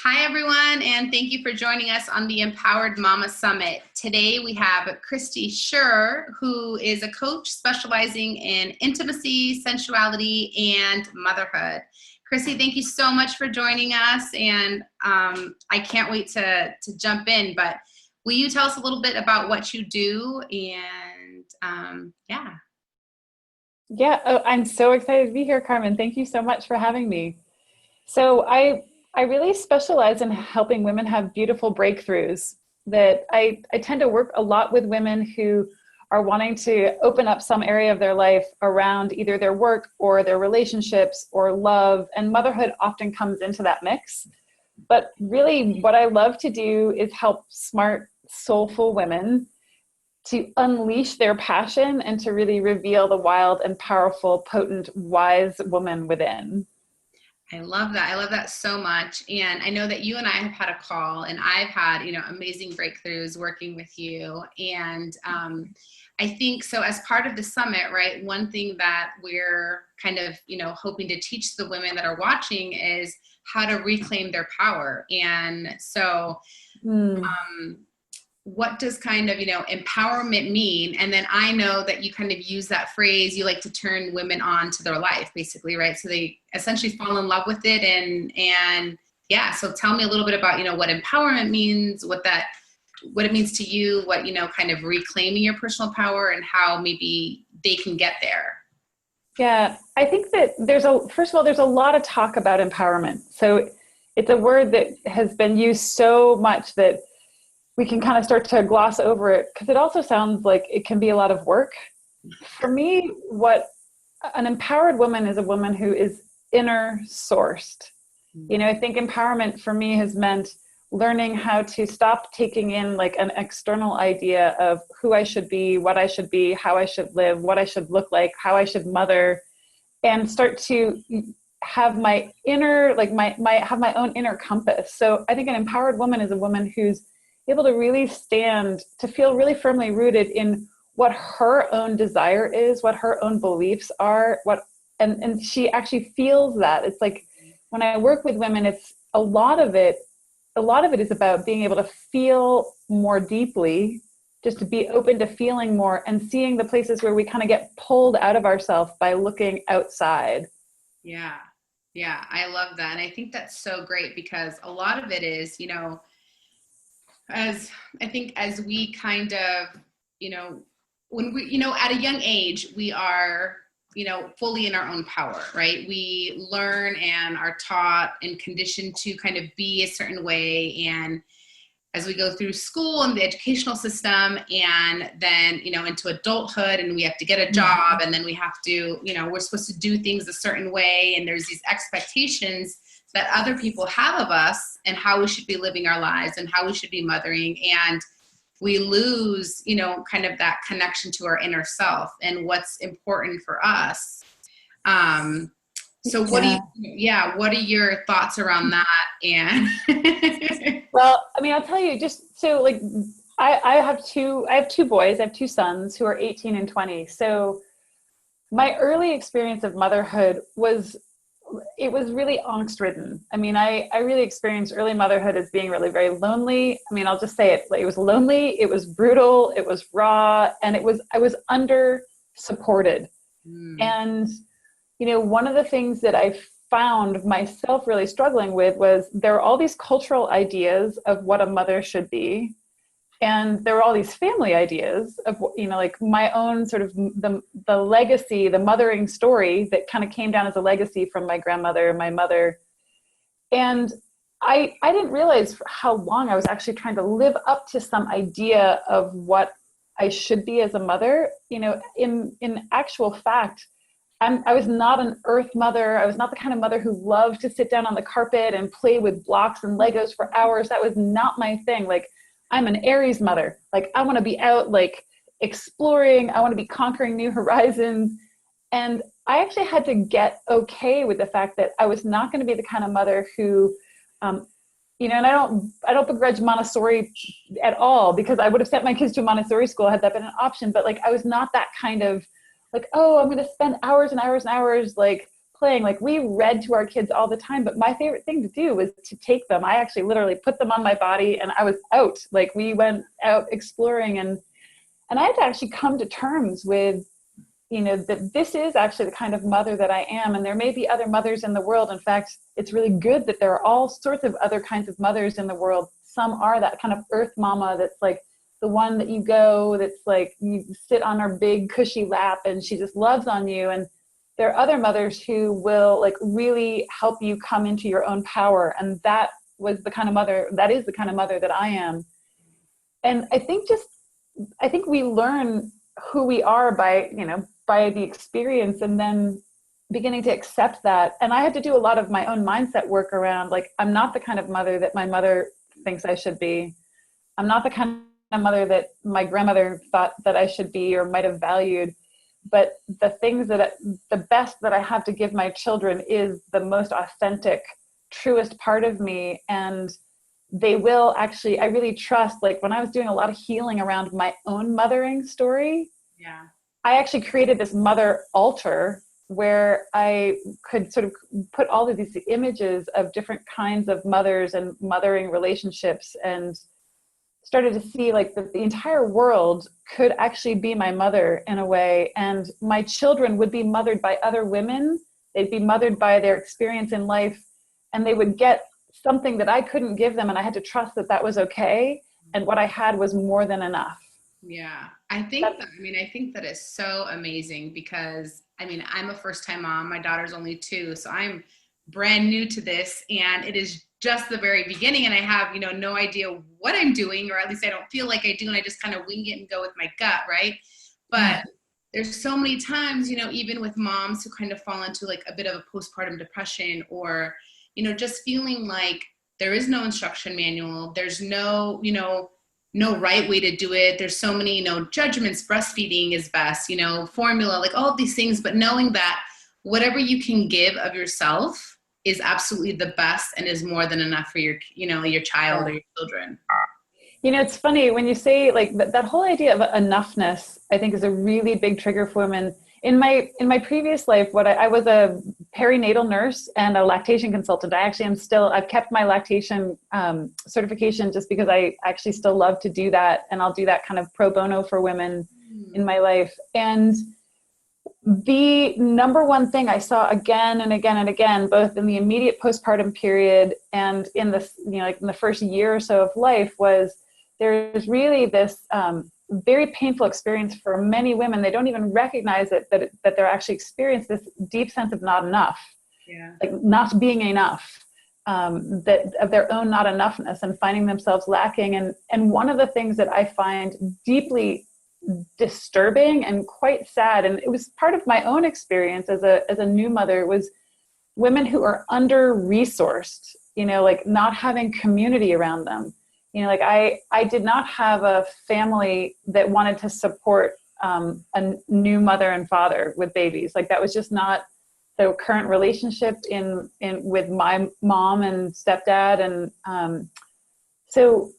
Hi, everyone, and thank you for joining us on the Empowered Mama Summit. Today, we have Kristy Scher, who is a coach specializing in intimacy, sensuality, and motherhood. Kristy, thank you so much for joining us, and I can't wait to jump in, but will you tell us a little bit about what you do? And Yeah, I'm so excited to be here, Carmen. Thank you so much for having me. So I really specialize in helping women have beautiful breakthroughs. That I tend to work a lot with women who are wanting to open up some area of their life around either their work or their relationships or love, and motherhood often comes into that mix. But really what I love to do is help smart, soulful women to unleash their passion and to really reveal the wild and powerful, potent, wise woman within. I love that. I love that so much. And I know that you and I have had a call, and I've had, amazing breakthroughs working with you. And I think so as part of the summit, right, one thing that we're kind of, hoping to teach the women that are watching is how to reclaim their power. And so, what does kind of, empowerment mean? And then I know that you kind of use that phrase, you like to turn women on to their life, basically, right? So they essentially fall in love with it. And yeah, so tell me a little bit about, what empowerment means, what it means to you, what, kind of reclaiming your personal power and how maybe they can get there. Yeah, I think that first of all, there's a lot of talk about empowerment. So it's a word that has been used so much that we can kind of start to gloss over it because it also sounds like it can be a lot of work. For me, what an empowered woman is a woman who is inner sourced. I think empowerment for me has meant learning how to stop taking in like an external idea of who I should be, what I should be, how I should live, what I should look like, how I should mother, and start to have my inner, like have my own inner compass. So I think an empowered woman is a woman who's able to really to feel really firmly rooted in what her own desire is, what her own beliefs are, and she actually feels that. It's like when I work with women, it's a lot of it is about being able to feel more deeply, just to be open to feeling more and seeing the places where we kind of get pulled out of ourselves by looking outside. Yeah. Yeah. I love that. And I think that's so great because a lot of it is, as we kind of, when we, at a young age, we are, fully in our own power, right? We learn and are taught and conditioned to kind of be a certain way. And as we go through school and the educational system and then, into adulthood, and we have to get a job, and then we have to, we're supposed to do things a certain way. And there's these expectations that other people have of us and how we should be living our lives and how we should be mothering. And we lose, kind of that connection to our inner self and what's important for us. So what are your thoughts around that? And well, I mean, I'll tell you just so like, I have two boys. I have two sons who are 18 and 20. So my early experience of motherhood was really angst ridden. I mean, I really experienced early motherhood as being really very lonely. I mean, I'll just say it, like, it was lonely, it was brutal, it was raw, and I was under supported. And, one of the things that I found myself really struggling with was there are all these cultural ideas of what a mother should be. And there were all these family ideas of, like my own sort of the legacy, the mothering story that kind of came down as a legacy from my grandmother and my mother. And I didn't realize how long I was actually trying to live up to some idea of what I should be as a mother. In actual fact, I was not an earth mother. I was not the kind of mother who loved to sit down on the carpet and play with blocks and Legos for hours. That was not my thing. Like, I'm an Aries mother. Like, I want to be out, like, exploring. I want to be conquering new horizons. And I actually had to get okay with the fact that I was not going to be the kind of mother who, and I don't begrudge Montessori at all, because I would have sent my kids to a Montessori school had that been an option. But like, I was not that kind of like, oh, I'm going to spend hours and hours and hours, like playing. Like we read to our kids all the time, but my favorite thing to do was to take them. I actually literally put them on my body and I was out. Like we went out exploring, and I had to actually come to terms with, you know, that this is actually the kind of mother that I am. And there may be other mothers in the world. In fact, it's really good that there are all sorts of other kinds of mothers in the world. Some are that kind of earth mama that's like the one that you go, that's like you sit on her big cushy lap and she just loves on you. And there are other mothers who will like really help you come into your own power. And that was the kind of mother, that is the kind of mother that I am. And I think we learn who we are by, you know, by the experience, and then beginning to accept that. And I had to do a lot of my own mindset work around, like, I'm not the kind of mother that my mother thinks I should be. I'm not the kind of mother that my grandmother thought that I should be or might have valued. But the things the best that I have to give my children is the most authentic, truest part of me. And they will actually, I really trust, like when I was doing a lot of healing around my own mothering story, yeah, I actually created this mother altar where I could sort of put all of these images of different kinds of mothers and mothering relationships, and started to see like that the entire world could actually be my mother in a way. And my children would be mothered by other women. They'd be mothered by their experience in life, and they would get something that I couldn't give them. And I had to trust that that was okay. And what I had was more than enough. Yeah, I think that is so amazing because I'm a first time mom. My daughter's only 2, so I'm brand new to this, and it is just the very beginning, and I have, no idea what I'm doing, or at least I don't feel like I do, and I just kind of wing it and go with my gut, right? But there's so many times, even with moms who kind of fall into like a bit of a postpartum depression, or, just feeling like there is no instruction manual. There's no, no right way to do it. There's so many, judgments, breastfeeding is best, formula, like all of these things, but knowing that whatever you can give of yourself is absolutely the best and is more than enough for your, your child or your children. It's funny when you say like that whole idea of enoughness, I think is a really big trigger for women. In my previous life, I was a perinatal nurse and a lactation consultant. I actually I've kept my lactation certification just because I actually still love to do that. And I'll do that kind of pro bono for women in my life. And the number one thing I saw again and again and again, both in the immediate postpartum period and in the, like in the first year or so of life, was there's really this very painful experience for many women. They don't even recognize it, that they're actually experiencing this deep sense of not enough, like not being enough, that of their own not enoughness, and finding themselves lacking. And one of the things that I find deeply disturbing and quite sad, and it was part of my own experience as a new mother, was women who are under-resourced, like not having community around them. Like I did not have a family that wanted to support a new mother and father with babies. Like that was just not the current relationship with my mom and stepdad. And so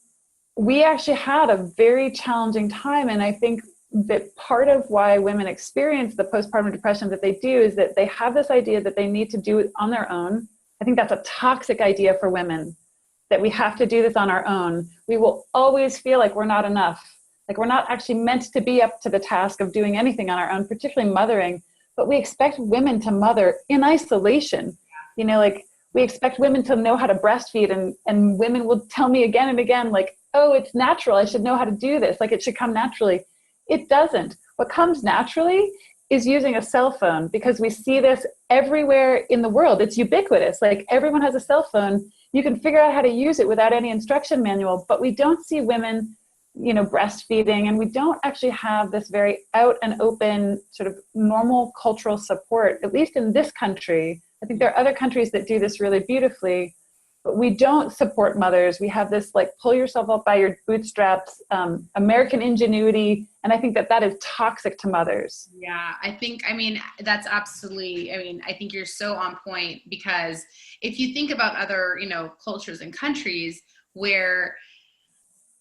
we actually had a very challenging time. And I think that part of why women experience the postpartum depression that they do is that they have this idea that they need to do it on their own. I think that's a toxic idea for women, that we have to do this on our own. We will always feel like we're not enough. Like we're not actually meant to be up to the task of doing anything on our own, particularly mothering, but we expect women to mother in isolation. Like we expect women to know how to breastfeed, and women will tell me again and again, like, oh, it's natural. I should know how to do this. Like it should come naturally. It doesn't. What comes naturally is using a cell phone, because we see this everywhere in the world. It's ubiquitous. Like everyone has a cell phone. You can figure out how to use it without any instruction manual, but we don't see women, breastfeeding, and we don't actually have this very out and open sort of normal cultural support, at least in this country. I think there are other countries that do this really beautifully, but we don't support mothers. We have this like pull yourself up by your bootstraps, American ingenuity. And I think that is toxic to mothers. Yeah, that's absolutely, I think you're so on point, because if you think about other, cultures and countries where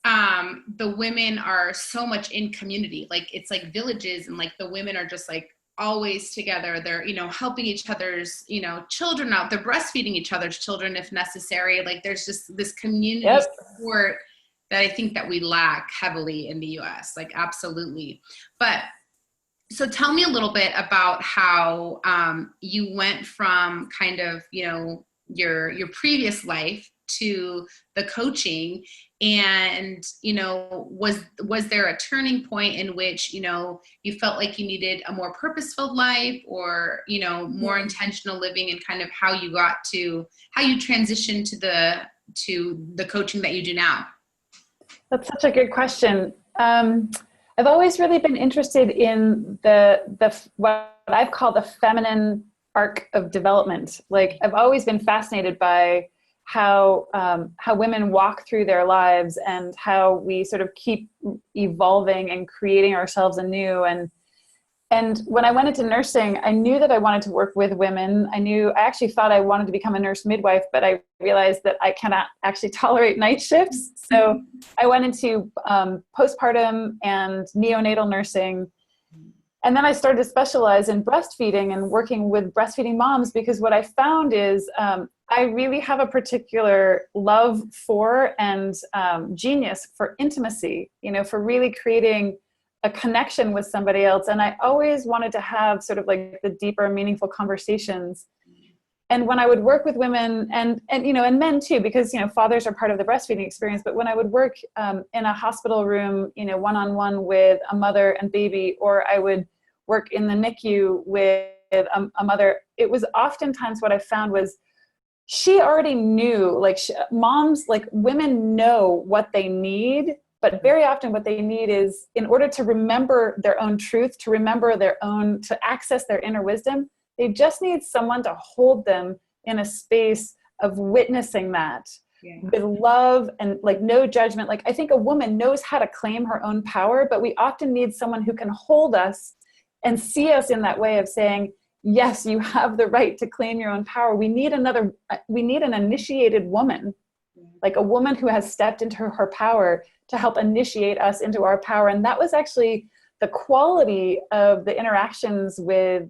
the women are so much in community, like it's like villages, and like the women are just like always together. They're, helping each other's, children out. They're breastfeeding each other's children if necessary. Like there's just this community support that I think that we lack heavily in the US, like absolutely. But so tell me a little bit about how you went from kind of, your previous life to the coaching, and, was there a turning point in which, you felt like you needed a more purposeful life, or, more intentional living, and kind of how you transitioned to the coaching that you do now? That's such a good question. I've always really been interested in the what I've called the feminine arc of development. Like I've always been fascinated by how women walk through their lives, and how we sort of keep evolving and creating ourselves anew. And when I went into nursing, I knew that I wanted to work with women. I actually thought I wanted to become a nurse midwife, but I realized that I cannot actually tolerate night shifts. So I went into postpartum and neonatal nursing. And then I started to specialize in breastfeeding and working with breastfeeding moms, because what I found is I really have a particular love for and genius for intimacy, for really creating a connection with somebody else. And I always wanted to have sort of like the deeper, meaningful conversations. And when I would work with women and men too, because, fathers are part of the breastfeeding experience, but when I would work in a hospital room, one-on-one with a mother and baby, or I would work in the NICU with a mother, it was oftentimes what I found was she already knew, like moms, like women know what they need. But very often what they need is, in order to remember their own truth, to access their inner wisdom, they just need someone to hold them in a space of witnessing that with love and like no judgment. Like I think a woman knows how to claim her own power, but we often need someone who can hold us and see us in that way of saying, yes, you have the right to claim your own power. We need an initiated woman, like a woman who has stepped into her power to help initiate us into our power. And that was actually the quality of the interactions with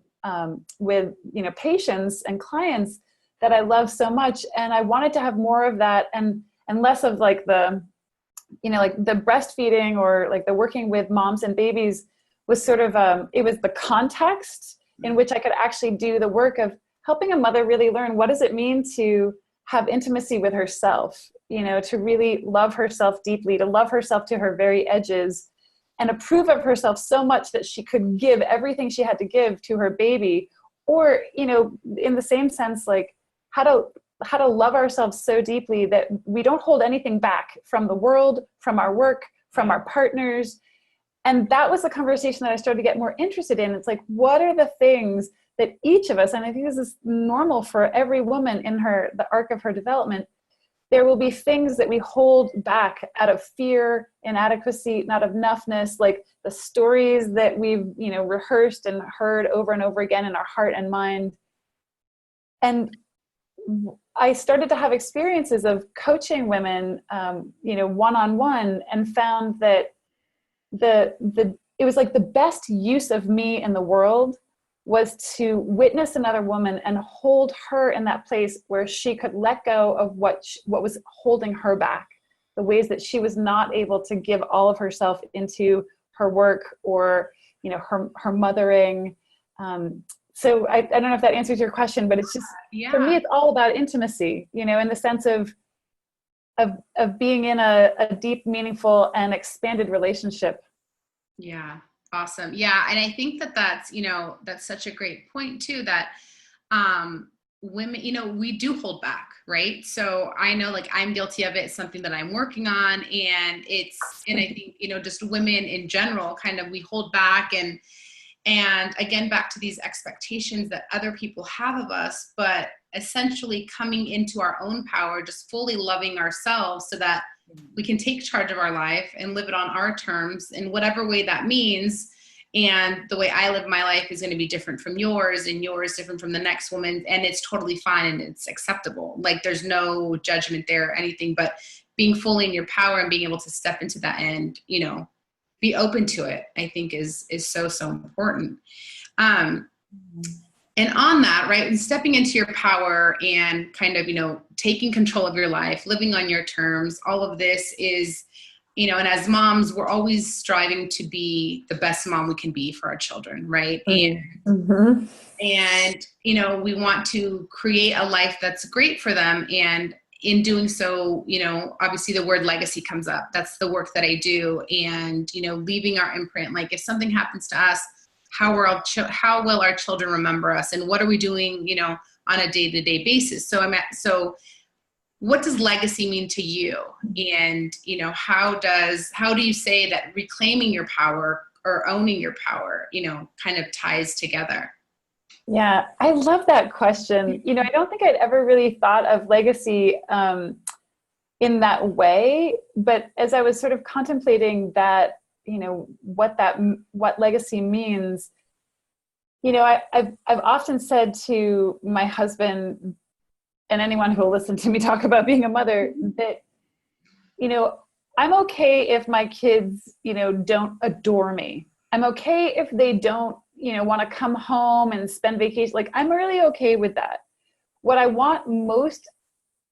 patients and clients that I love so much. And I wanted to have more of that and less of like the breastfeeding or like the working with moms and babies was sort of, it was the context in which I could actually do the work of helping a mother really learn what does it mean to have intimacy with herself, to really love herself deeply, to love herself to her very edges, and approve of herself so much that she could give everything she had to give to her baby. Or, in the same sense, like how to love ourselves so deeply that we don't hold anything back from the world, from our work, from our partners. And that was the conversation that I started to get more interested in. It's like, what are the things that each of us, and I think this is normal for every woman in the arc of her development, there will be things that we hold back out of fear, inadequacy, not enoughness, like the stories that we've, rehearsed and heard over and over again in our heart and mind. And I started to have experiences of coaching women, one-on-one, and found that it was like the best use of me in the world was to witness another woman and hold her in that place where she could let go of what was holding her back, the ways that she was not able to give all of herself into her work or, her mothering. So I don't know if that answers your question, but it's just, for me, it's all about intimacy, in the sense of being in a deep, meaningful, and expanded relationship. Yeah. Awesome. Yeah. And I think that's such a great point too, that, women, we do hold back. Right. So I know, like, I'm guilty of it. It's something that I'm working on, and I think, just women in general, kind of, we hold back and again, back to these expectations that other people have of us, but essentially coming into our own power, just fully loving ourselves so that we can take charge of our life and live it on our terms in whatever way that means. And the way I live my life is going to be different from yours, and yours different from the next woman. And it's totally fine and it's acceptable. Like, there's no judgment there or anything, but being fully in your power and being able to step into that and, be open to it, I think is so, so important. And on that, right, and stepping into your power and kind of, taking control of your life, living on your terms, all of this is, and as moms, we're always striving to be the best mom we can be for our children, right? Mm-hmm. And, we want to create a life that's great for them. And in doing so, obviously the word legacy comes up. That's the work that I do. And, leaving our imprint, like if something happens to us, how will our children remember us, and what are we doing, on a day-to-day basis? So what does legacy mean to you? And, how do you say that reclaiming your power or owning your power, kind of ties together? Yeah, I love that question. I don't think I'd ever really thought of legacy in that way, but as I was sort of contemplating that, what legacy means, I've often said to my husband and anyone who will listen to me talk about being a mother that, I'm okay if my kids, don't adore me. I'm okay if they don't, want to come home and spend vacation. Like, I'm really okay with that. What I want most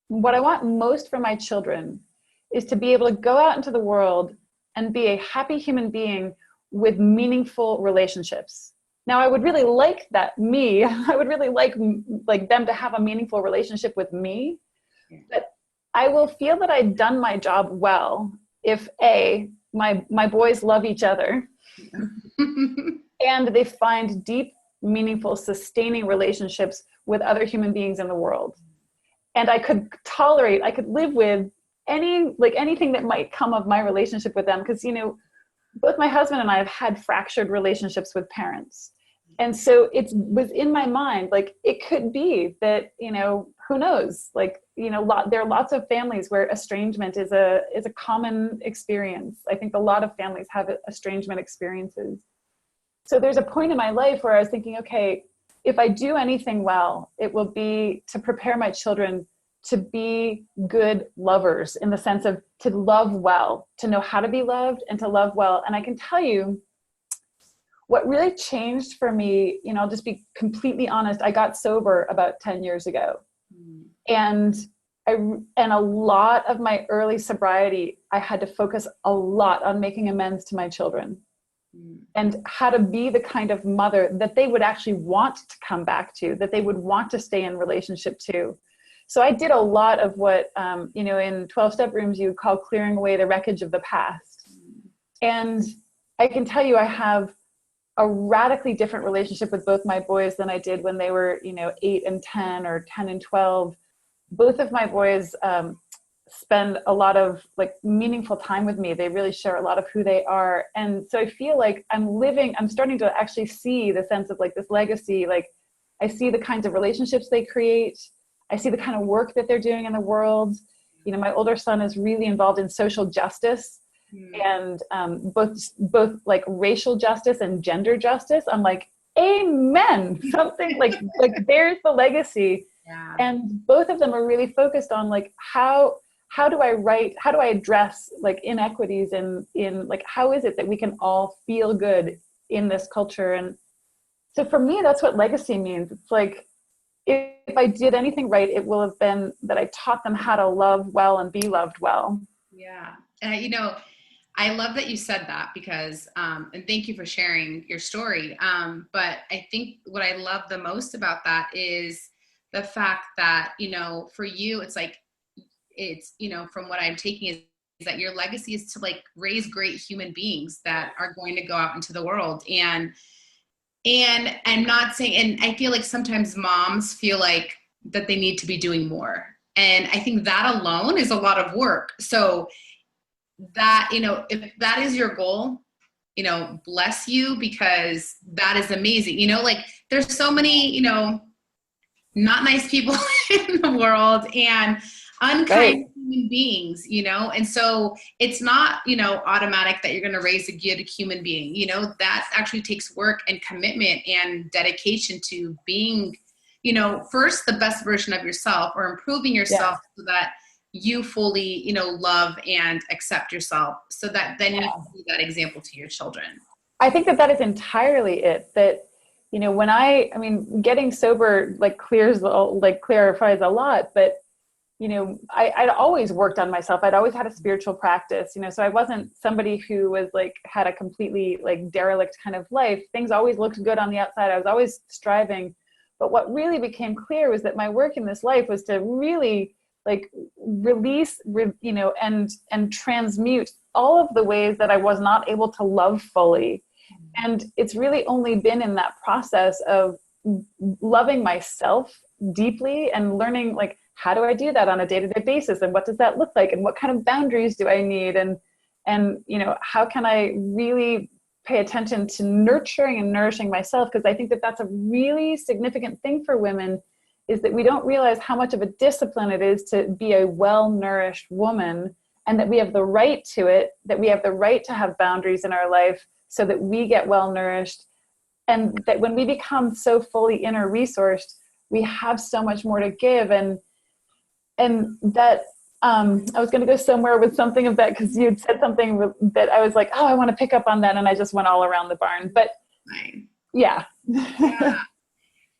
for my children is to be able to go out into the world and be a happy human being with meaningful relationships. Now, I would really like I would really like them to have a meaningful relationship with me, but I will feel that I've done my job well if my boys love each other and they find deep, meaningful, sustaining relationships with other human beings in the world. And I could live with anything that might come of my relationship with them. Because, both my husband and I have had fractured relationships with parents. And so it was in my mind, like, it could be that, who knows, like, there are lots of families where estrangement is a common experience. I think a lot of families have estrangement experiences. So there's a point in my life where I was thinking, okay, if I do anything well, it will be to prepare my children to be good lovers, in the sense of to love well, to know how to be loved and to love well. And I can tell you what really changed for me, I'll just be completely honest. I got sober about 10 years ago. And a lot of my early sobriety, I had to focus a lot on making amends to my children and how to be the kind of mother that they would actually want to come back to, that they would want to stay in relationship to. So I did a lot of what, in 12-step rooms, you would call clearing away the wreckage of the past. And I can tell you, I have a radically different relationship with both my boys than I did when they were, 8 and 10 or 10 and 12. Both of my boys spend a lot of meaningful time with me. They really share a lot of who they are. And so I feel like I'm starting to actually see the sense of this legacy. I see the kinds of relationships they create. I see the kind of work that they're doing in the world. My older son is really involved in social justice and both racial justice and gender justice. I'm like, amen, something like there's the legacy. Yeah. And both of them are really focused on how do I address inequities in how is it that we can all feel good in this culture. And so for me, that's what legacy means. It's if I did anything right, it will have been that I taught them how to love well and be loved well. Yeah. I love that you said that because, and thank you for sharing your story. But I think what I love the most about that is the fact that, for you, it's from what I'm taking is that your legacy is to raise great human beings that are going to go out into the world. And I'm not saying, and I feel like sometimes moms feel like that they need to be doing more. And I think that alone is a lot of work. So that, if that is your goal, bless you, because that is amazing. There's so many, not nice people in the world and unkind human beings, and so it's not, automatic that you're going to raise a good human being. That actually takes work and commitment and dedication to being, first the best version of yourself or improving yourself so that you fully, you know, love and accept yourself, so that then you can be that example to your children. I think that is entirely it. That, you know, when I mean, getting sober like clarifies a lot, but you know, I'd always worked on myself. I'd always had a spiritual practice, you know, so I wasn't somebody who was like, had a completely like derelict kind of life. Things always looked good on the outside. I was always striving. But what really became clear was that my work in this life was to really like release, you know, and transmute all of the ways that I was not able to love fully. And it's really only been in that process of loving myself deeply and learning, like, how do I do that on a day-to-day basis? And what does that look like? And what kind of boundaries do I need? And, you know, how can I really pay attention to nurturing and nourishing myself? Because I think that that's a really significant thing for women, is that we don't realize how much of a discipline it is to be a well-nourished woman, and that we have the right to it, that we have the right to have boundaries in our life so that we get well-nourished. And that when we become so fully inner resourced, we have so much more to give. And that I was going to go somewhere with something of that, because you had said something that I was like, oh, I want to pick up on that. And I just went all around the barn. But yeah.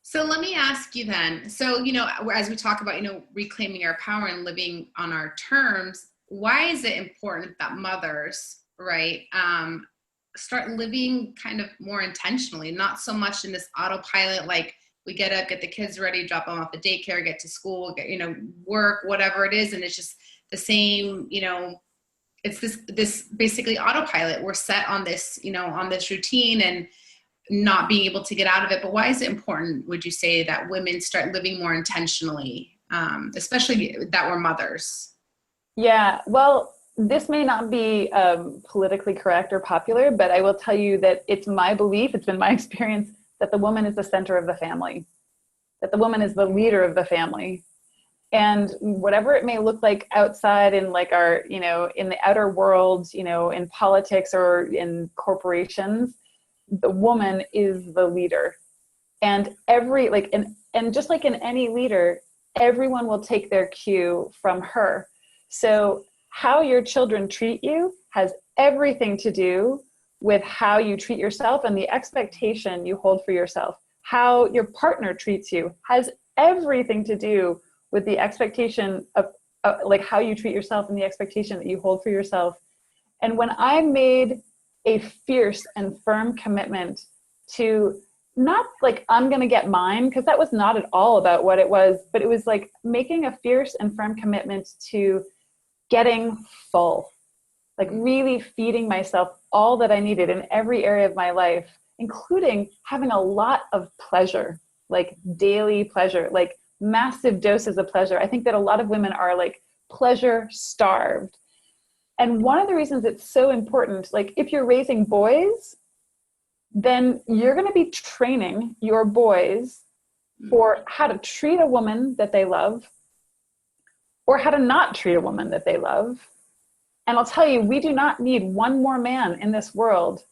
So let me ask you then. So, you know, as we talk about, you know, reclaiming our power and living on our terms, why is it important that mothers, right, start living kind of more intentionally, not so much in this autopilot, like, we get up, get the kids ready, drop them off at daycare, get to school, get, you know, work, whatever it is. And it's just the same, you know, it's this basically autopilot. We're set on this, you know, on this routine and not being able to get out of it. But why is it important, would you say, that women start living more intentionally, especially that we're mothers? Yeah, well, this may not be politically correct or popular, but I will tell you that it's my belief, it's been my experience, that the woman is the center of the family, that the woman is the leader of the family. And whatever it may look like outside in like our, you know, in the outer world, you know, in politics or in corporations, the woman is the leader. And and just like in any leader, everyone will take their cue from her. So how your children treat you has everything to do with how you treat yourself and the expectation you hold for yourself. How your partner treats you has everything to do with the expectation of like how you treat yourself and the expectation that you hold for yourself. And when I made a fierce and firm commitment to not like, I'm going to get mine, because that was not at all about what it was, but it was like making a fierce and firm commitment to getting full, like really feeding myself all that I needed in every area of my life, including having a lot of pleasure, like daily pleasure, like massive doses of pleasure. I think that a lot of women are like pleasure starved. And one of the reasons it's so important, like if you're raising boys, then you're going to be training your boys for how to treat a woman that they love, or how to not treat a woman that they love. And I'll tell you, we do not need one more man in this world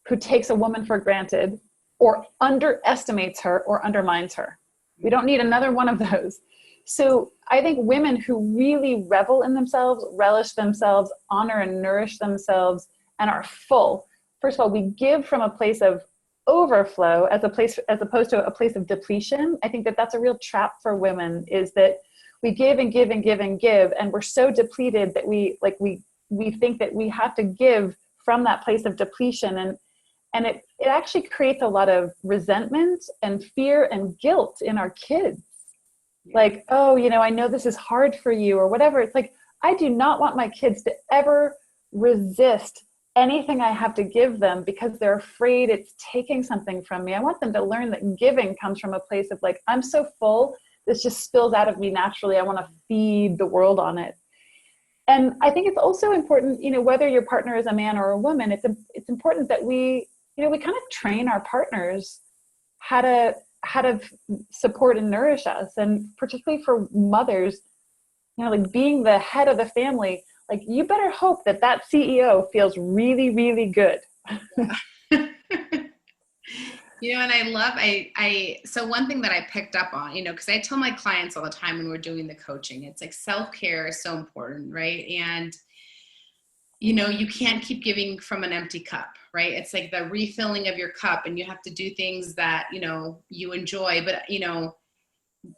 who takes a woman for granted or underestimates her or undermines her. We don't need another one of those. So I think women who really revel in themselves, relish themselves, honor and nourish themselves, and are full. First of all, we give from a place of overflow as opposed to a place of depletion. I think that that's a real trap for women, is that we give and give and give and give, and we're so depleted that we think that we have to give from that place of depletion. And it actually creates a lot of resentment and fear and guilt in our kids. Like, oh, you know, I know this is hard for you or whatever. It's like, I do not want my kids to ever resist anything I have to give them because they're afraid it's taking something from me. I want them to learn that giving comes from a place of like, I'm so full, this just spills out of me naturally. I want to feed the world on it. And I think it's also important, you know, whether your partner is a man or a woman, it's important that we kind of train our partners how to support and nourish us. And particularly for mothers, you know, like being the head of the family, like you better hope that CEO feels really, really good. And so one thing that I picked up on, because I tell my clients all the time when we're doing the coaching, it's like self-care is so important, right? And, you can't keep giving from an empty cup, right? It's like the refilling of your cup, and you have to do things that, you enjoy, but,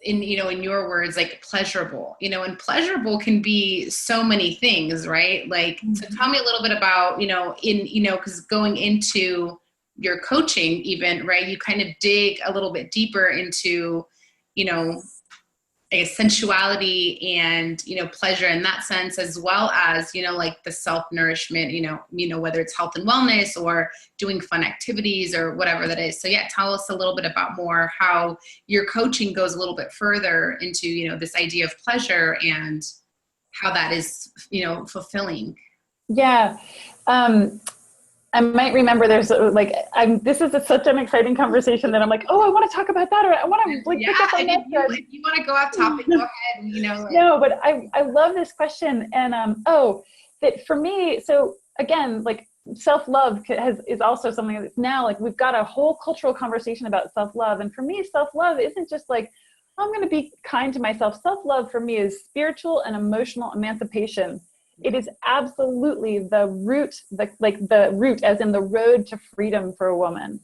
in your words, like pleasurable, and pleasurable can be so many things, right? Like, so tell me a little bit about, because going into your coaching even, right, you kind of dig a little bit deeper into, sensuality and, pleasure in that sense, as well as, like the self-nourishment, whether it's health and wellness or doing fun activities or whatever that is. So yeah, tell us a little bit about more how your coaching goes a little bit further into, this idea of pleasure and how that is, fulfilling. Yeah. I might remember there's this is such an exciting conversation that I'm like, oh, I want to talk about that, or I want to pick up on that. If you want to go off topic, go ahead. No, but I love this question. And, that for me, so again, like self-love is also something that's now like, we've got a whole cultural conversation about self-love. And for me, self-love isn't just like, I'm going to be kind to myself. Self-love for me is spiritual and emotional emancipation. It is absolutely the root, the root as in the road to freedom for a woman.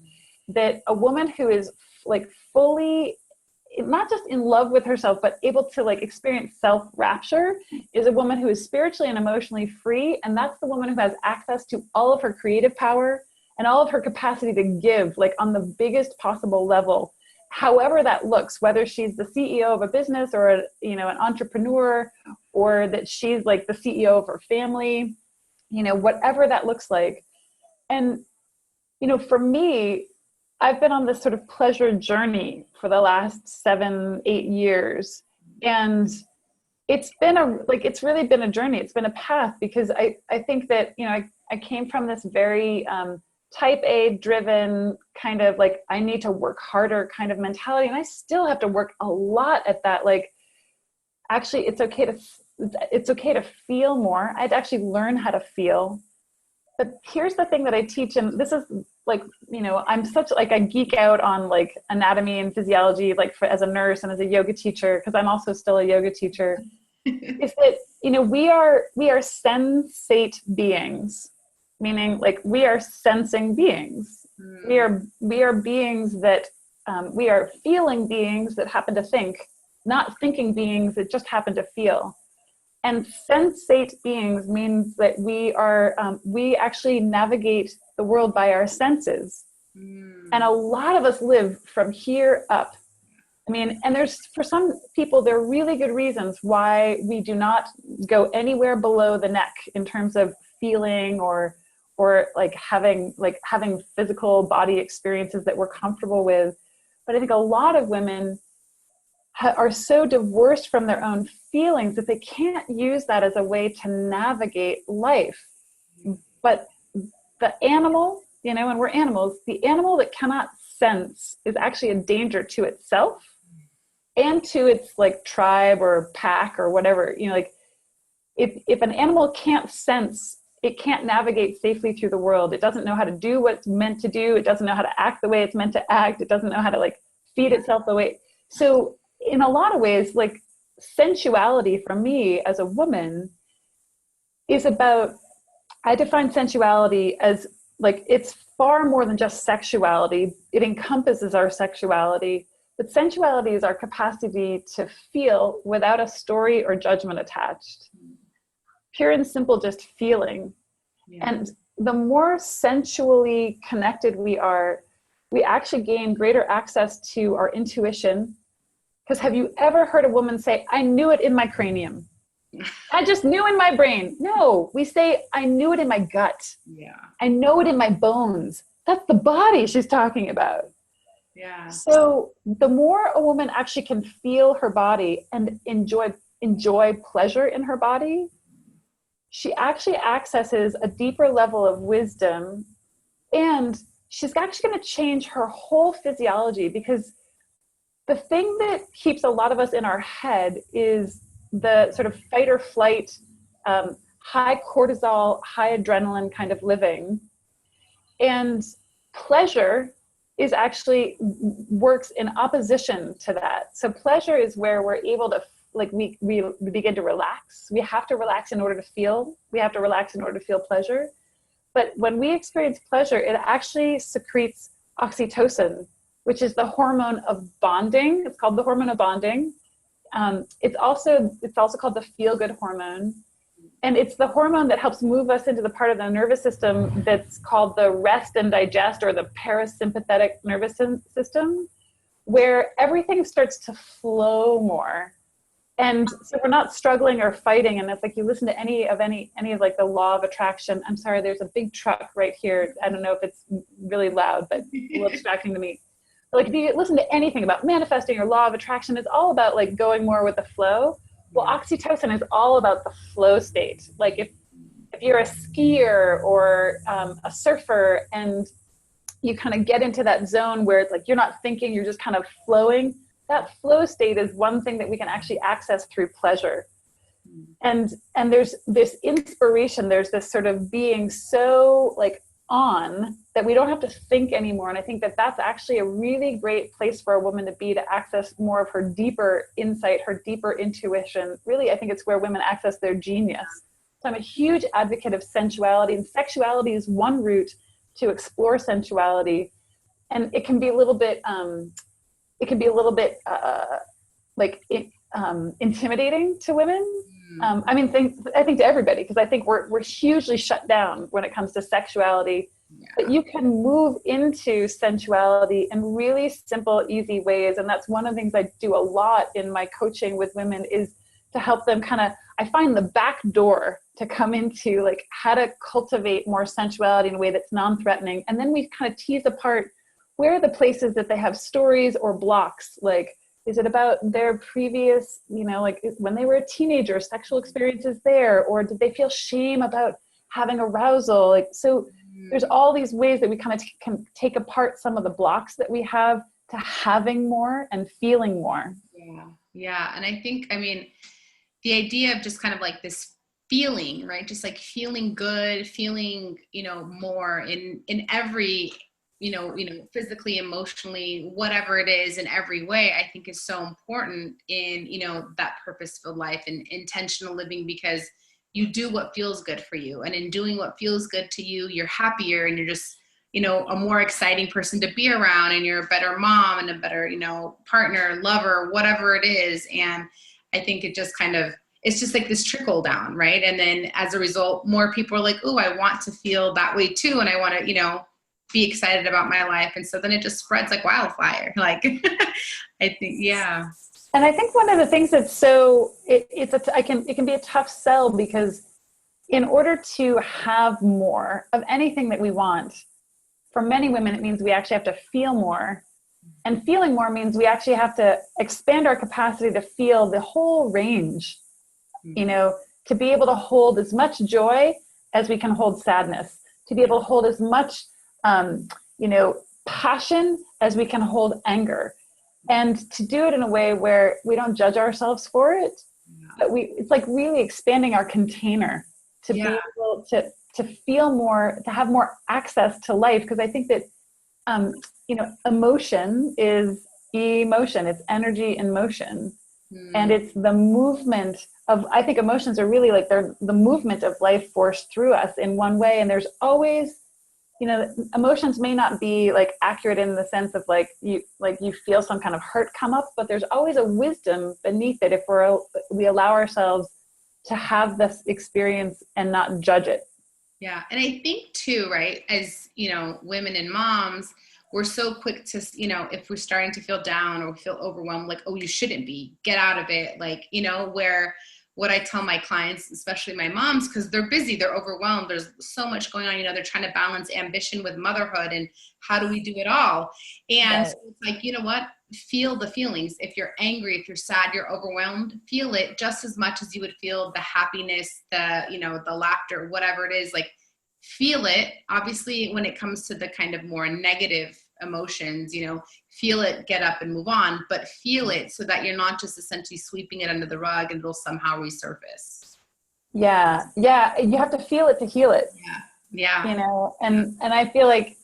That a woman who is like fully, not just in love with herself, but able to like experience self-rapture is a woman who is spiritually and emotionally free. And that's the woman who has access to all of her creative power and all of her capacity to give, like on the biggest possible level, however that looks, whether she's the CEO of a business or, an entrepreneur, or that she's like the CEO of her family, whatever that looks like. And, for me, I've been on this sort of pleasure journey for the last 7-8 years. And it's been it's really been a journey. It's been a path, because I think that, I came from this very type A driven kind of like, I need to work harder kind of mentality. And I still have to work a lot at that. Like, actually, it's okay to feel more. I'd actually learn how to feel. But here's the thing that I teach, and this is like, I'm such like, I geek out on like anatomy and physiology, like as a nurse and as a yoga teacher, because I'm also still a yoga teacher, is that, we are sensate beings, meaning like we are sensing beings. We are beings that, we are feeling beings that happen to think, not thinking beings that just happen to feel. And sensate beings means that we actually navigate the world by our senses. And a lot of us live from here up. I mean, and for some people, there are really good reasons why we do not go anywhere below the neck in terms of feeling or like having physical body experiences that we're comfortable with. But I think a lot of women are so divorced from their own feelings that they can't use that as a way to navigate life. But the animal, and we're animals, the animal that cannot sense is actually a danger to itself and to its like tribe or pack or whatever. Like if an animal can't sense, it can't navigate safely through the world. It doesn't know how to do what it's meant to do. It doesn't know how to act the way it's meant to act. It doesn't know how to like feed itself the way. So in a lot of ways, like sensuality for me as a woman is about, I define sensuality as like, it's far more than just sexuality. It encompasses our sexuality, but sensuality is our capacity to feel without a story or judgment attached. Pure and simple, just feeling. Yeah. And the more sensually connected we are, we actually gain greater access to our intuition. Because have you ever heard a woman say, I knew it in my cranium? I just knew in my brain. No, we say, I knew it in my gut. Yeah. I know it in my bones. That's the body she's talking about. Yeah. So the more a woman actually can feel her body and enjoy pleasure in her body, she actually accesses a deeper level of wisdom, and she's actually going to change her whole physiology, because the thing that keeps a lot of us in our head is the sort of fight or flight, high cortisol, high adrenaline kind of living. And pleasure is actually works in opposition to that. So pleasure is where we're able to, like, we begin to relax. We have to relax in order to feel. We have to relax in order to feel pleasure. But when we experience pleasure, it actually secretes oxytocin, which is the hormone of bonding. It's called the hormone of bonding. It's also called the feel-good hormone. And it's the hormone that helps move us into the part of the nervous system that's called the rest and digest, or the parasympathetic nervous system, where everything starts to flow more. And so we're not struggling or fighting. And it's like, you listen to any of like the law of attraction. I'm sorry, there's a big truck right here. I don't know if it's really loud, but a little distracting to me. But like, if you listen to anything about manifesting or law of attraction, it's all about like going more with the flow. Well, oxytocin is all about the flow state. Like if you're a skier or a surfer, and you kind of get into that zone where it's like, you're not thinking, you're just kind of flowing. That flow state is one thing that we can actually access through pleasure. And there's this inspiration, there's this sort of being so like on that we don't have to think anymore. And I think that that's actually a really great place for a woman to be, to access more of her deeper insight, her deeper intuition. Really, I think it's where women access their genius. So I'm a huge advocate of sensuality, and sexuality is one route to explore sensuality. And it can be a little bit, intimidating to women. I think to everybody, because I think we're hugely shut down when it comes to sexuality. Yeah. But you can move into sensuality in really simple, easy ways. And that's one of the things I do a lot in my coaching with women, is to help them I find the back door to come into like how to cultivate more sensuality in a way that's non-threatening. And then we kind of tease apart, where are the places that they have stories or blocks? Like, is it about their previous, like when they were a teenager, sexual experiences there, or did they feel shame about having arousal? Like, so there's all these ways that we kind of can take apart some of the blocks that we have to having more and feeling more. Yeah. And I think, the idea of just kind of like this feeling, right? Just like feeling good, feeling, more in every, physically, emotionally, whatever it is, in every way, I think is so important in, that purposeful life and intentional living, because you do what feels good for you. And in doing what feels good to you, you're happier, and you're just, a more exciting person to be around, and you're a better mom and a better, partner, lover, whatever it is. And I think it just it's just like this trickle down, right? And then as a result, more people are like, oh, I want to feel that way too. And I want to, be excited about my life. And so then it just spreads like wildfire. Like, I think, yeah. And I think one of the things that's so, it can be a tough sell, because in order to have more of anything that we want, for many women, it means we actually have to feel more. And feeling more means we actually have to expand our capacity to feel the whole range, to be able to hold as much joy as we can hold sadness, to be able to hold as much passion as we can hold anger, and to do it in a way where we don't judge ourselves for it, but it's like really expanding our container to be able to feel more, to have more access to life. Because I think that, emotion is emotion, it's energy in motion. And it's the movement of, I think emotions are really like, they're the movement of life force through us in one way. And there's always, emotions may not be like accurate in the sense of like you feel some kind of hurt come up, but there's always a wisdom beneath it if we allow ourselves to have this experience and not judge it. Yeah. And I think too, right, as, women and moms, we're so quick to, if we're starting to feel down or feel overwhelmed, like, oh, you shouldn't be, get out of it. Like, where what I tell my clients, especially my moms, because they're busy, they're overwhelmed, there's so much going on, they're trying to balance ambition with motherhood, and how do we do it all? And so it's like, you know what, feel the feelings. If you're angry, if you're sad, you're overwhelmed, feel it just as much as you would feel the happiness, the, the laughter, whatever it is, like, feel it. Obviously, when it comes to the kind of more negative emotions, feel it, get up and move on, but feel it so that you're not just essentially sweeping it under the rug and it'll somehow resurface. Yeah. You have to feel it to heal it. Yeah. And I feel like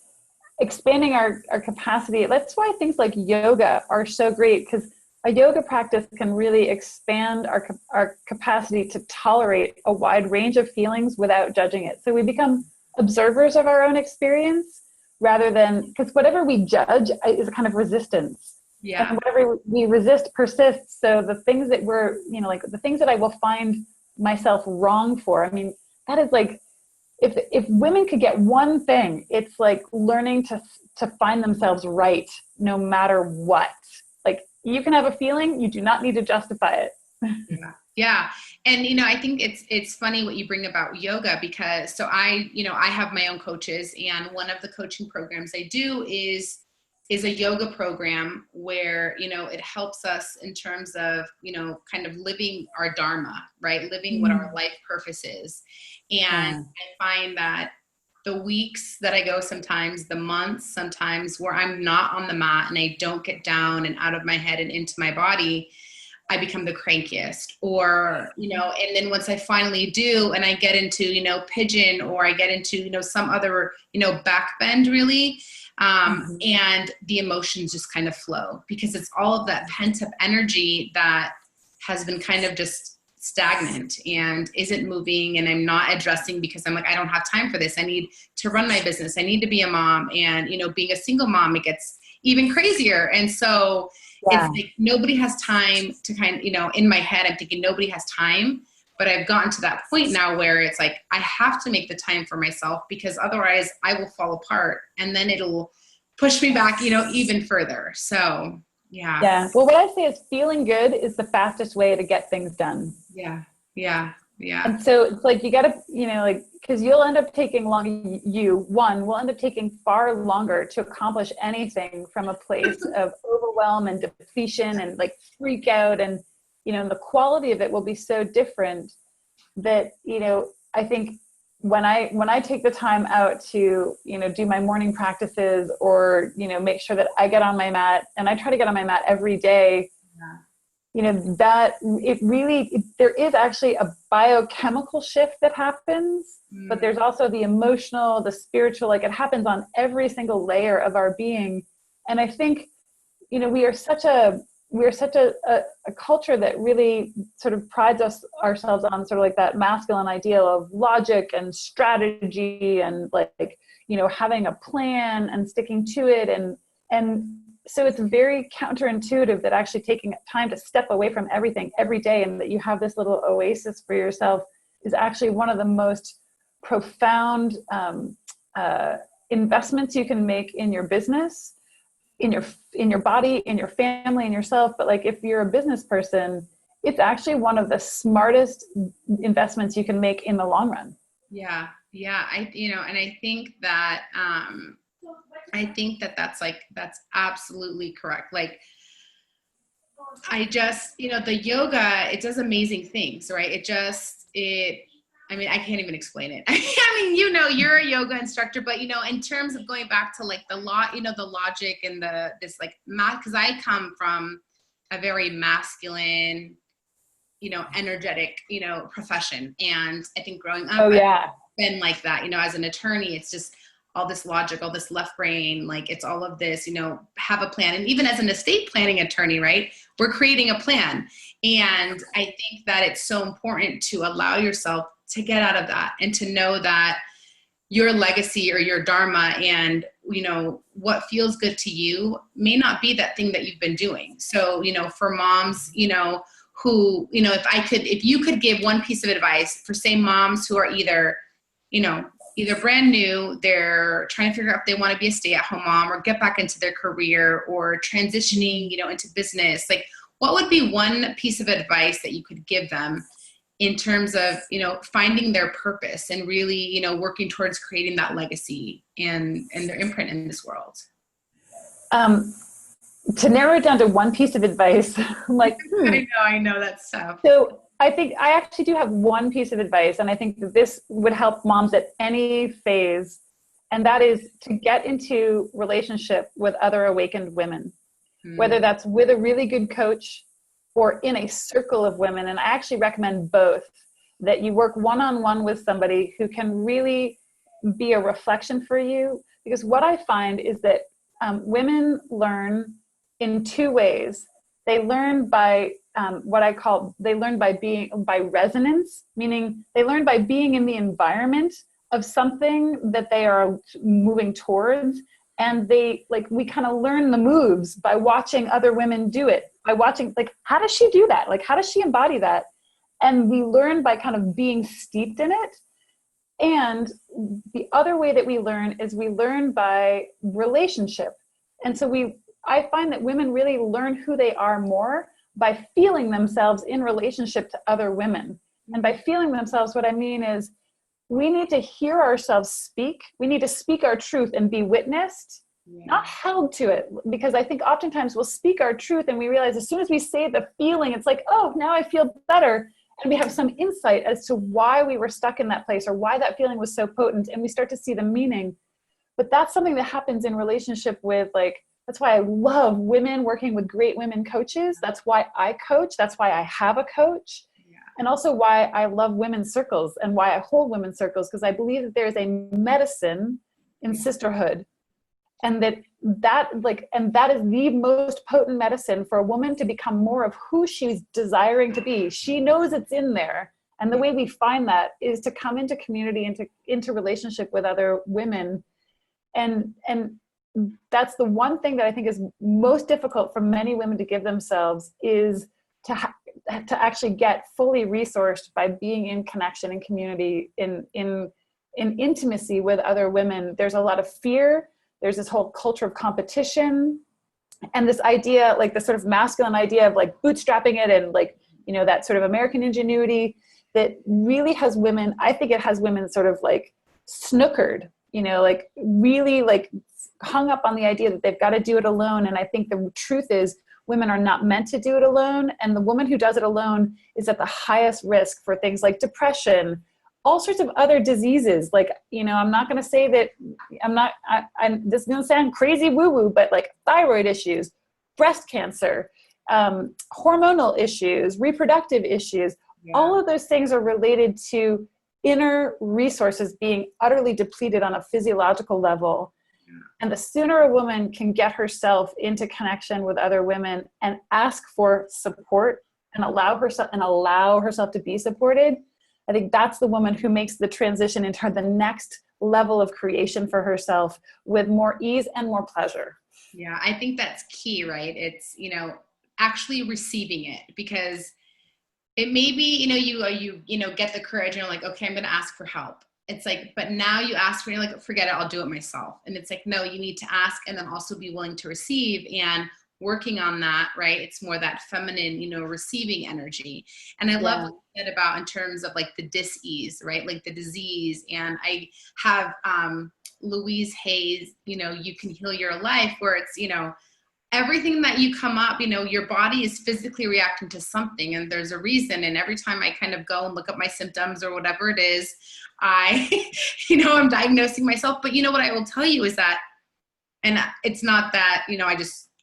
expanding our capacity. That's why things like yoga are so great, because a yoga practice can really expand our capacity to tolerate a wide range of feelings without judging it. So we become observers of our own experience rather than, because whatever we judge is a kind of resistance. Yeah. And whatever we resist persists. So the things that we're, like the things that I will find myself wrong for, I mean, that is like, if women could get one thing, it's like learning to find themselves right no matter what. Like, you can have a feeling, you do not need to justify it. Yeah. And, I think it's funny what you bring about yoga, because I have my own coaches, and one of the coaching programs I do is a yoga program where, it helps us in terms of, kind of living our dharma, right? Living what our life purpose is. And I find that the weeks that I go, sometimes the months, sometimes where I'm not on the mat and I don't get down and out of my head and into my body, I become the crankiest, or, and then once I finally do, and I get into, pigeon, or I get into, some other, back bend really. And the emotions just kind of flow, because it's all of that pent up energy that has been kind of just stagnant and isn't moving, and I'm not addressing, because I'm like, I don't have time for this. I need to run my business. I need to be a mom. And, being a single mom, it gets even crazier. And so it's like, nobody has time to kind of, in my head, I'm thinking nobody has time, but I've gotten to that point now where it's like, I have to make the time for myself, because otherwise I will fall apart, and then it'll push me back, even further. So, yeah. Yeah. Well, what I say is feeling good is the fastest way to get things done. Yeah. Yeah. Yeah. And so it's like, you got to, because you'll end up taking will end up taking far longer to accomplish anything from a place of overwhelm and depletion and like freak out. And, the quality of it will be so different that, I think when I take the time out to, do my morning practices, or, make sure that I get on my mat, and I try to get on my mat every day, that it really, there is actually a biochemical shift that happens, but there's also the emotional, the spiritual, like it happens on every single layer of our being. And I think, we are such a culture that really sort of prides ourselves on sort of like that masculine ideal of logic and strategy and like, having a plan and sticking to it. And so it's very counterintuitive that actually taking time to step away from everything every day, and that you have this little oasis for yourself, is actually one of the most profound investments you can make in your business, in your body, in your family, in yourself. But like, if you're a business person, it's actually one of the smartest investments you can make in the long run. Yeah. Yeah. And I think that, that's absolutely correct. Like, I just, the yoga, it does amazing things, right? I can't even explain it. I mean, you're a yoga instructor, but, in terms of going back to like the the logic and this like math, because I come from a very masculine, energetic, profession. And I think growing up, I've been like that, as an attorney, it's just all this logic, all this left brain, like it's all of this, have a plan. And even as an estate planning attorney, right, we're creating a plan. And I think that it's so important to allow yourself to get out of that, and to know that your legacy or your dharma and, what feels good to you may not be that thing that you've been doing. So, for moms, who, if you could give one piece of advice for, say, moms who are either brand new, they're trying to figure out if they want to be a stay-at-home mom or get back into their career, or transitioning, into business, like what would be one piece of advice that you could give them in terms of, finding their purpose and really, working towards creating that legacy and their imprint in this world? To narrow it down to one piece of advice, I'm like, I know that's tough. So I think I actually do have one piece of advice, and I think that this would help moms at any phase, and that is to get into relationship with other awakened women, whether that's with a really good coach or in a circle of women. And I actually recommend both, that you work one-on-one with somebody who can really be a reflection for you, because what I find is that women learn in two ways. They learn by they learn by resonance, meaning they learn by being in the environment of something that they are moving towards. And we kind of learn the moves by watching other women do it, by watching, like, how does she do that? Like, how does she embody that? And we learn by kind of being steeped in it. And the other way that we learn is we learn by relationship. And so I find that women really learn who they are more by feeling themselves in relationship to other women. And by feeling themselves, what I mean is we need to hear ourselves speak. We need to speak our truth and be witnessed, not held to it. Because I think oftentimes we'll speak our truth and we realize as soon as we say the feeling, it's like, oh, now I feel better. And we have some insight as to why we were stuck in that place or why that feeling was so potent. And we start to see the meaning. But that's something that happens in relationship with, like, that's why I love women working with great women coaches. That's why I coach. That's why I have a coach. And also why I love women's circles and why I hold women's circles, because I believe that there is a medicine in sisterhood. And that is the most potent medicine for a woman to become more of who she's desiring to be. She knows it's in there. And the way we find that is to come into community, into relationship with other women. And that's the one thing that I think is most difficult for many women to give themselves, is to actually get fully resourced by being in connection and community, in intimacy with other women. There's a lot of fear. There's this whole culture of competition, and this idea, like the sort of masculine idea of like bootstrapping it, and like, you know, that sort of American ingenuity that really has women, I think it has women sort of like snookered, you know, like really like hung up on the idea that they've got to do it alone. And I think the truth is women are not meant to do it alone. And the woman who does it alone is at the highest risk for things like depression, all sorts of other diseases. Like, you know, I'm not going to say that this is going to sound crazy woo-woo, but like thyroid issues, breast cancer, hormonal issues, reproductive issues, all of those things are related to inner resources being utterly depleted on a physiological level. And the sooner a woman can get herself into connection with other women and ask for support and allow herself to be supported, I think that's the woman who makes the transition into the next level of creation for herself with more ease and more pleasure. Yeah, I think that's key, right? It's, you know, actually receiving it, because it may be, you know, you get the courage and you're like, okay, I'm going to ask for help. It's like, but now you ask for, you're like, forget it, I'll do it myself. And it's like, no, you need to ask and then also be willing to receive, and working on that, right? It's more that feminine, you know, receiving energy. And I love what you said about in terms of like the dis-ease, right? Like the disease. And I have Louise Hay's, you know, You Can Heal Your Life, where it's, you know, everything that you come up, you know, your body is physically reacting to something, and there's a reason. And every time I kind of go and look up my symptoms or whatever it is, you know, I'm diagnosing myself. But you know what I will tell you is that, and it's not that, you know,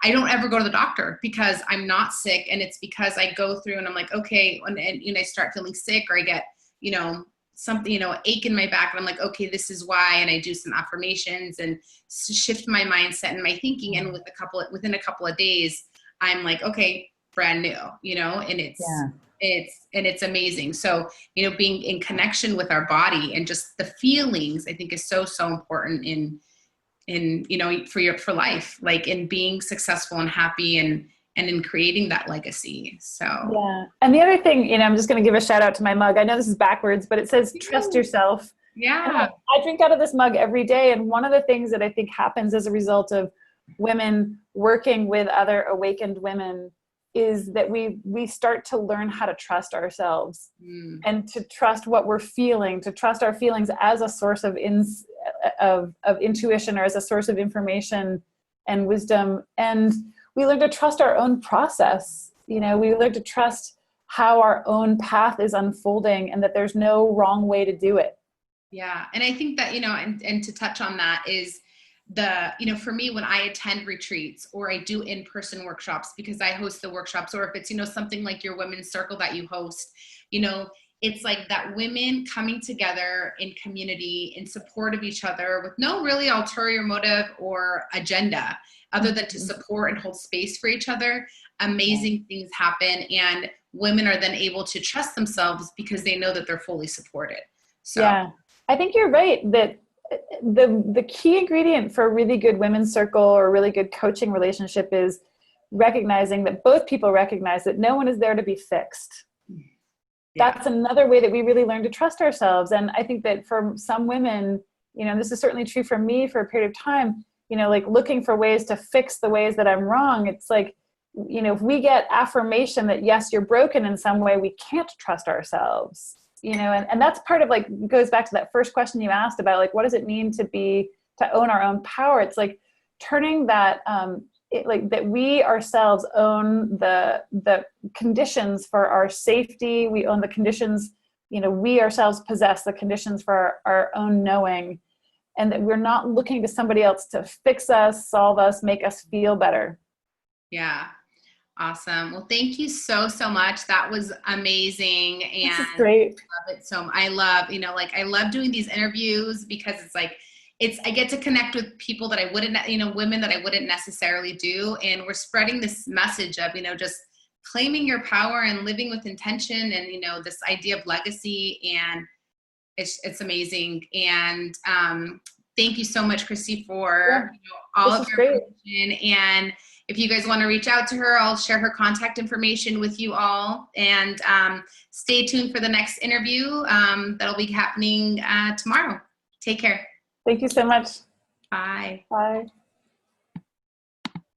I don't ever go to the doctor because I'm not sick. And it's because I go through and I'm like, okay. And you know, I start feeling sick, or I get, you know, something, you know, ache in my back. And I'm like, okay, this is why. And I do some affirmations and shift my mindset and my thinking. And within a couple of days, I'm like, okay, brand new, you know, and it's amazing. So, you know, being in connection with our body and just the feelings, I think is so, so important in, you know, for life, like in being successful and happy and in creating that legacy. So, yeah. And the other thing, you know, I'm just going to give a shout out to my mug. I know this is backwards, but it says, trust yourself. Yeah. I drink out of this mug every day. And one of the things that I think happens as a result of women working with other awakened women is that we start to learn how to trust ourselves and to trust what we're feeling, to trust our feelings as a source of intuition, or as a source of information and wisdom. And we learn to trust our own process. You know, we learn to trust how our own path is unfolding, and that there's no wrong way to do it. Yeah. And I think that, you know, and to touch on that is you know, for me, when I attend retreats or I do in-person workshops, because I host the workshops, or if it's, you know, something like your women's circle that you host, you know, it's like that women coming together in community in support of each other with no really ulterior motive or agenda other than to support and hold space for each other. Amazing things happen, and women are then able to trust themselves because they know that they're fully supported. So yeah, I think you're right that the key ingredient for a really good women's circle or a really good coaching relationship is recognizing that both people recognize that no one is there to be fixed. yeah. That's another way that we really learn to trust ourselves. And I think that for some women, you know, this is certainly true for me for a period of time, you know, like looking for ways to fix the ways that I'm wrong. It's like, you know, if we get affirmation that, yes, you're broken in some way, we can't trust ourselves, you know, and that's part of like, goes back to that first question you asked about, like, what does it mean to own our own power? It's like turning that, like that we ourselves own the conditions for our safety. We own the conditions, you know, we ourselves possess the conditions for our own knowing, and that we're not looking to somebody else to fix us, solve us, make us feel better. Yeah. Awesome. Well, thank you so much. That was amazing. And This is great. I love it. So I love, you know, like I love doing these interviews because it's like, I get to connect with people that I wouldn't, you know, women that I wouldn't necessarily do. And we're spreading this message of, you know, just claiming your power and living with intention and, you know, this idea of legacy, and it's amazing. And thank you so much, Kristy, for you know, all of your information. And if you guys want to reach out to her, I'll share her contact information with you all. And stay tuned for the next interview that'll be happening tomorrow. Take care. Thank you so much. Bye. Bye.